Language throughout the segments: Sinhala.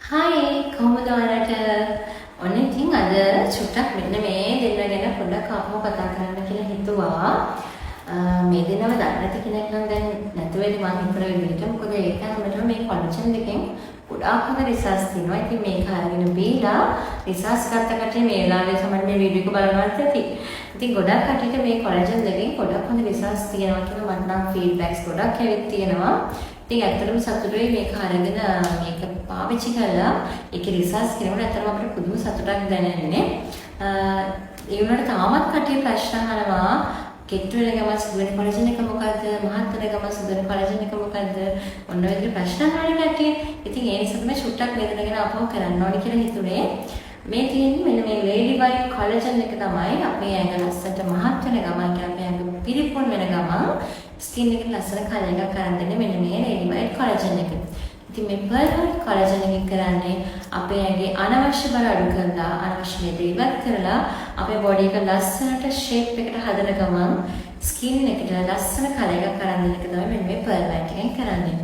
හායි කොහොමද ඔයාලට ඔන්න ඉතින් අද චුට්ටක් මෙන්න මේ දෙන්න ගැන පොඩ්ඩක් අපව කතා කරන්න කියලා හිතුවා. මේ දෙන්නව දන්නේ නැති කෙනෙක් නම් දැන් නැතු වෙලි මම හිතන විදිහට මොකද ඒක හැමෝටම මේ කොලෙජන් එකෙන් ගොඩාක් හොඳ රිසර්ච් තියෙනවා. ඉතින් මේක අරගෙන බීලා රිසර්ච් ගත්ත කට්ටිය මේ වෙලාවේ සමහර මේ වීඩියෝ එක බලනවත් ඇති. ඉතින් ගොඩක් කට්ටියට මේ කොලෙජන් දෙකෙන් ගොඩක් හොඳ රිසර්ච් තියෙනවා කියලා මට නම් ෆීඩ්බැක්ස් ගොඩක් ඇවිත් තියෙනවා. ඉතින් ඇත්තටම සතුටුයි මේක අරගෙන මේක පාවිච්චි කරලා ඒකේ රිසර්ච් කරනකොට ඇත්තටම අපිට පුදුම සතුටක් දැනෙන්නේ. ඒ වුණාට තාමත් කටිය ප්‍රශ්න අහනවා කෙට්ටු වෙන ගමන් සිදුවෙන කොලෙජන් එක මොකද්ද? මහත් වෙන ගමන් සිදුවෙන කොලෙජන් එක මොකද්ද? ඔන්න ඔය විදිහට ප්‍රශ්න අහන කටිය. ඉතින් ඒ නිසා තමයි චුට්ටක් වේදනගෙන අපව කරන්න ඕනේ කියලා හිතුනේ. මේ තියෙන්නේ මෙන්න මේ ලේඩි වයිට් කොලෙජන් එක තමයි අපේ ඇඟ ලස්සට මහත් වෙන ගමන් කියලා අපේ ඇඟ පිරිපොන් වෙන ගමන් ස්කින් එකට ලස්සන කලර් එකක් කරන් දෙන්නේ මෙන්න මේ ලේඩි වයිට් කොලෙජන් එක. ඉතින් මේ පර්ල් වයිට් කොලෙජන් එක කරන්නේ අපේ ඇඟේ අනවශ්‍ය බර අඩු කරලා අනවශ්‍ය ලෙඩ ඉවත් කරලා අපේ බොඩි එක ලස්සනට ෂේප් එකට හදන ගමන් ස්කින් එකට ලස්සන කලර් එකක් කරන් දෙන එක තමයි මෙන්න මේ පර්ල් වයිට් එකෙන් කරන්නේ.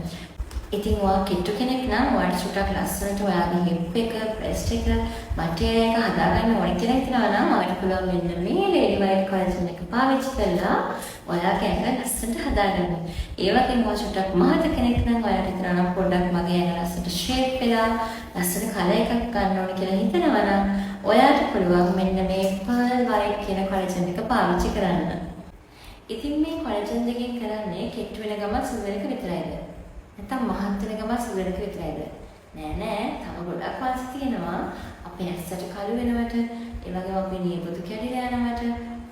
ඉතින් ඔයා කිට්ටු කෙනෙක් නම් ඔයාට චුට්ටක් ලස්සනට ඔයාගේ හිප් එක, බ්‍රෙස්ට් එක, බටේ එක හදාගන්න ඕනේ කියලා හිතනවා නම් ඔයාට පුළුවන් මෙන්න මේ ලේඩි වයිට් කොලෙජන් එක පාවිච්චි කරලා ඔයාගේ ඇඟ ලස්සනට හදාගන්න. ඒ වගේම ඔයා චුට්ටක් මහත කෙනෙක් නම් ඔයාට හිතනවා නම් පොඩ්ඩක් මගේ ඇඟ ලස්සනට ෂේප් වෙලා ලස්සන කලර් එකක් ගන්න ඕනේ කියලා හිතනවා නම් ඔයාට පුළුවන් මෙන්න මේ පර්ල් වයිට් කියන කොලෙජන් එක පාවිච්චි කරන්න. ඉතින් මේ කොලෙජන් දෙකෙන් කරන්නේ කෙට්ටු වෙන ගමන් සුදු වෙනක විතරයිද? නැත්නම් මහත් වෙන ගමන් සුදු වෙනක විතරයිද? නෑ තව ගොඩක් වාසි තියෙනවා. අපේ ඇස්සට කළු වෙනවට, ඒ වගේම අපේ නියපොතු කැඩිලා යනවට,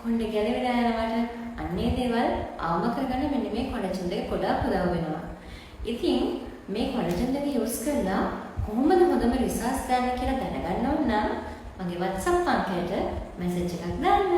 කොණ්ඩේ ගැලවිලා යනවට අන්නේ දේවල් අවම කරගන්න මෙන්න මේ කොලෙජන් දෙක ගොඩාක් උදව් වෙනවා. ඉතින් මේ කොලෙජන් දෙක යූස් කරලා කොහොමද හොඳම රිසර්ච් ගන්න කියලා දැනගන්න ඕන නම් මගේ WhatsApp අංකයට මැසේජ් එකක් දාන්න.